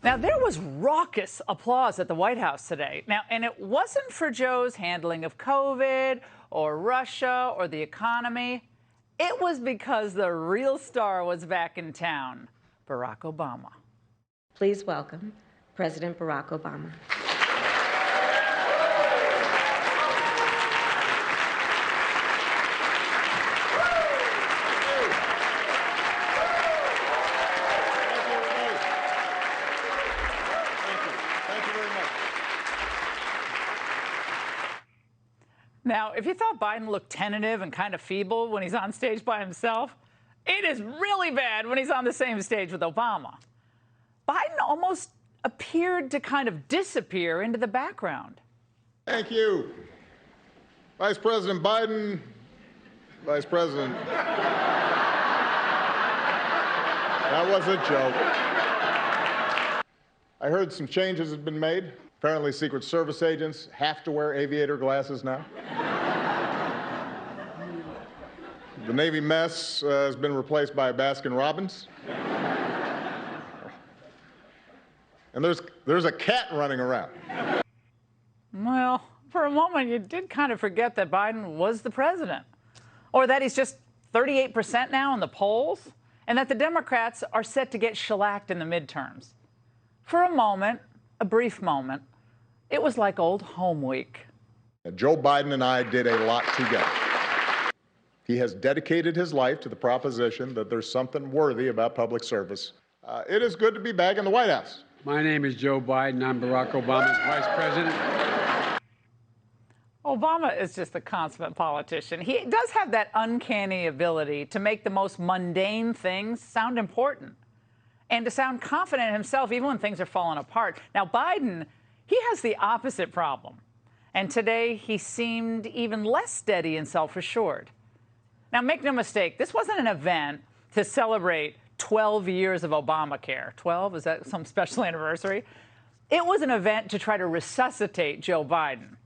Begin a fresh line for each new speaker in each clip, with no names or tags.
Now, there was raucous applause at the White House today. Now, and it wasn't for Joe's handling of COVID or Russia or the economy. It was because the real star was back in town, Barack Obama.
Please welcome President Barack Obama.
Now, if you thought Biden looked tentative and kind of feeble when he's on stage by himself, it is really bad when he's on the same stage with Obama. Biden almost appeared to kind of disappear into the background.
Thank you. Vice President Biden, Vice President. That was a joke. I heard some changes have been made. Apparently, Secret Service agents have to wear aviator glasses now. The Navy mess has been replaced by a Baskin-Robbins. And there's a cat running around.
Well, for a moment, you did kind of forget that Biden was the president, or that he's just 38% now in the polls, and that the Democrats are set to get shellacked in the midterms. For a moment, a brief moment, it was like old home week.
Joe Biden and I did a lot together. He has dedicated his life to the proposition that there's something worthy about public service. It is good to be back in the White House.
My name is Joe Biden. I'm Barack Obama's vice president.
Obama is just a consummate politician. He does have that uncanny ability to make the most mundane things sound important and to sound confident in himself even when things are falling apart. Now, Biden, he has the opposite problem. And today he seemed even less steady and self-assured. Now, make no mistake, this wasn't an event to celebrate 12 years of Obamacare. 12? Is that some special anniversary? It was an event to try to resuscitate Joe Biden.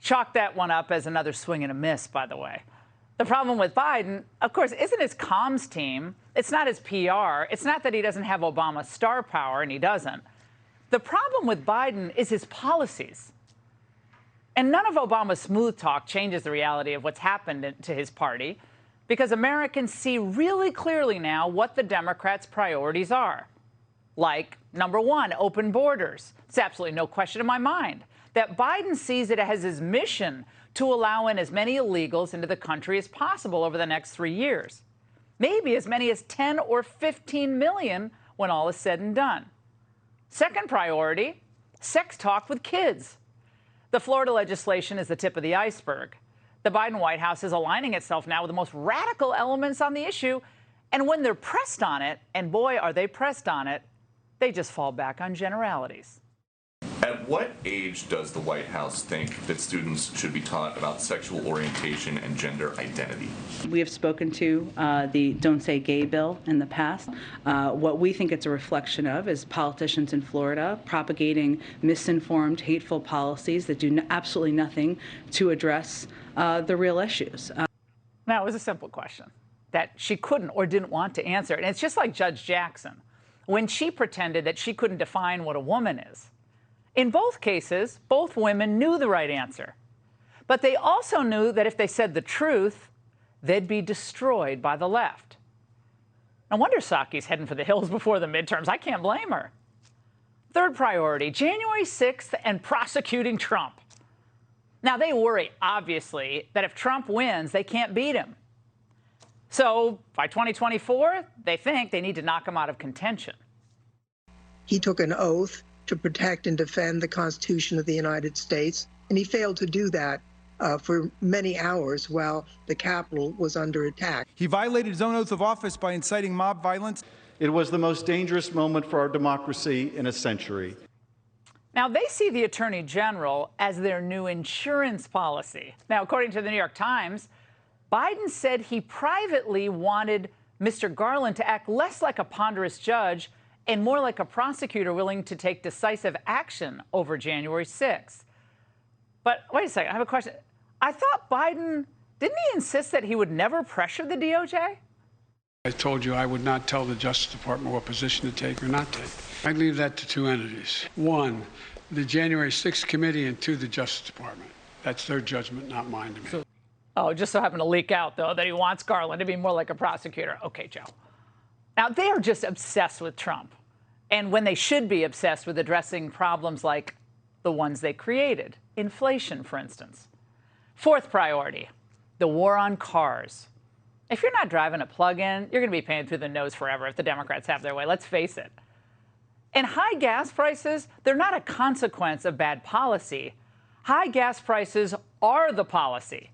Chalk that one up as another swing and a miss, by the way. The problem with Biden, of course, isn't his comms team. It's not his PR. It's not that he doesn't have Obama's star power, and he doesn't. The problem with Biden is his policies. And none of Obama's smooth talk changes the reality of what's happened to his party, because Americans see really clearly now what the Democrats' priorities are. Like, number one, open borders. It's absolutely no question in my mind that Biden sees it as his mission to allow in as many illegals into the country as possible over the next 3 years. Maybe as many as 10 or 15 million when all is said and done. Second priority, sex talk with kids. The Florida legislation is the tip of the iceberg. The Biden White House is aligning itself now with the most radical elements on the issue. And when they're pressed on it, and boy, are they pressed on it, they just fall back on generalities.
At what age does the White House think that students should be taught about sexual orientation and gender identity?
We have spoken to the Don't Say Gay bill in the past. What we think it's a reflection of is politicians in Florida propagating misinformed, hateful policies that do absolutely nothing to address the real issues.
Now, it was a simple question that she couldn't or didn't want to answer. And it's just like Judge Jackson, when she pretended that she couldn't define what a woman is. In both cases, both women knew the right answer. But they also knew that if they said the truth, they'd be destroyed by the left. No wonder Psaki's heading for the hills before the midterms. I can't blame her. Third priority, January 6th and prosecuting Trump. Now, they worry, obviously, that if Trump wins, they can't beat him. So by 2024, they think they need to knock him out of contention.
He took an oath to protect and defend the Constitution of the United States, and he failed to do that for many hours while the Capitol was under attack.
He violated his own oath of office by inciting mob violence.
It was the most dangerous moment for our democracy in a century.
Now, they see the Attorney General as their new insurance policy. Now, according to the New York Times, Biden said he privately wanted Mr. Garland to act less like a ponderous judge and more like a prosecutor willing to take decisive action over January 6th. But wait a second, I have a question. I thought Biden, didn't he insist that he would never pressure the DOJ?
I told you I would not tell the Justice Department what position to take or not take. I leave that to two entities. One, the January 6th committee, and two, the Justice Department. That's their judgment, not mine to me.
Oh, just so happened to leak out, though, that he wants Garland to be more like a prosecutor. Okay, Joe. Now, they are just obsessed with Trump. And when they should be obsessed with addressing problems like the ones they created, inflation, for instance. Fourth priority, the war on cars. If you're not driving a plug-in, you're going to be paying through the nose forever if the Democrats have their way. Let's face it. And high gas prices, they're not a consequence of bad policy. High gas prices are the policy.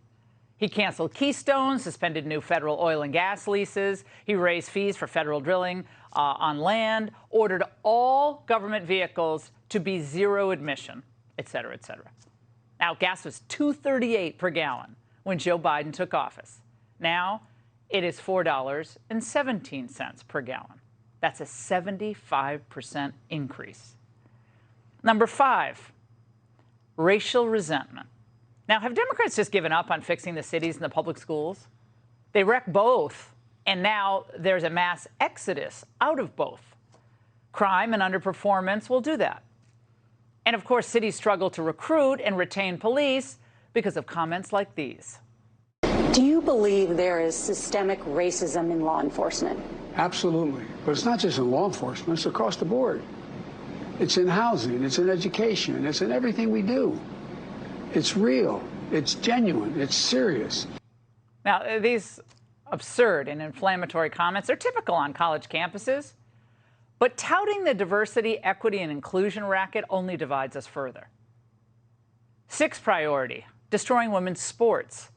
He canceled Keystone, suspended new federal oil and gas leases. He raised fees for federal drilling on land, ordered all government vehicles to be zero emission, et cetera, et cetera. Now, gas was $2.38 per gallon when Joe Biden took office. Now, it is $4.17 per gallon. That's a 75% increase. Number 5, racial resentment. Now, have Democrats just given up on fixing the cities and the public schools? They wreck both, and now there's a mass exodus out of both. Crime and underperformance will do that. And of course, cities struggle to recruit and retain police because of comments like these.
Do you believe there is systemic racism in law enforcement?
Absolutely. But it's not just in law enforcement, it's across the board. It's in housing, it's in education, it's in everything we do. It's real, it's genuine, it's serious.
Now, these absurd and inflammatory comments are typical on college campuses, but touting the diversity, equity, and inclusion racket only divides us further. 6th priority, destroying women's sports.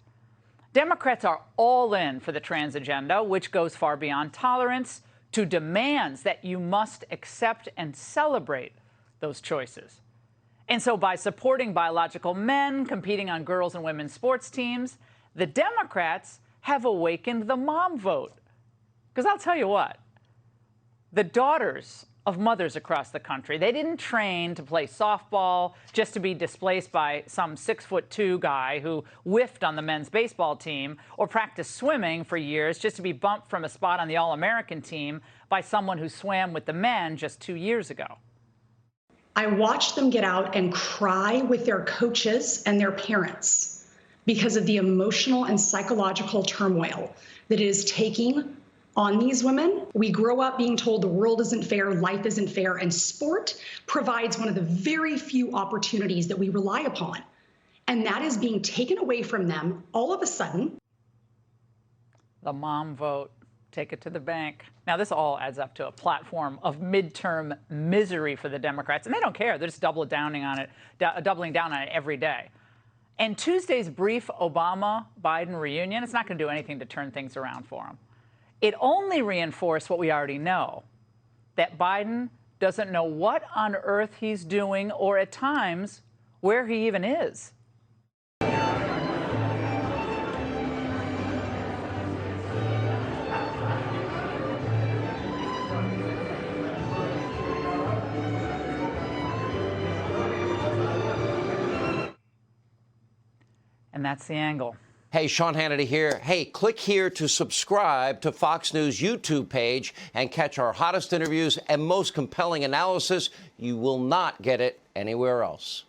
Democrats are all in for the trans agenda, which goes far beyond tolerance to demands that you must accept and celebrate those choices. And so by supporting biological men competing on girls and women's sports teams, the Democrats have awakened the mom vote. Because I'll tell you what, the daughters of mothers across the country, they didn't train to play softball just to be displaced by some 6'2" guy who whiffed on the men's baseball team, or practice swimming for years just to be bumped from a spot on the All-American team by someone who swam with the men just 2 years ago.
I watched them get out and cry with their coaches and their parents because of the emotional and psychological turmoil that it is taking on these women. We grow up being told the world isn't fair, life isn't fair, and sport provides one of the very few opportunities that we rely upon. And that is being taken away from them all of a sudden.
The mom vote. Take it to the bank. Now, this all adds up to a platform of midterm misery for the Democrats, and they don't care. They're just doubling down on it every day. And Tuesday's brief Obama-Biden reunion, it's not going to do anything to turn things around for them. It only reinforced what we already know, that Biden doesn't know what on earth he's doing, or at times where he even is. And that's the angle.
Hey, Sean Hannity here. Hey, click here to subscribe to Fox News YouTube page and catch our hottest interviews and most compelling analysis. You will not get it anywhere else.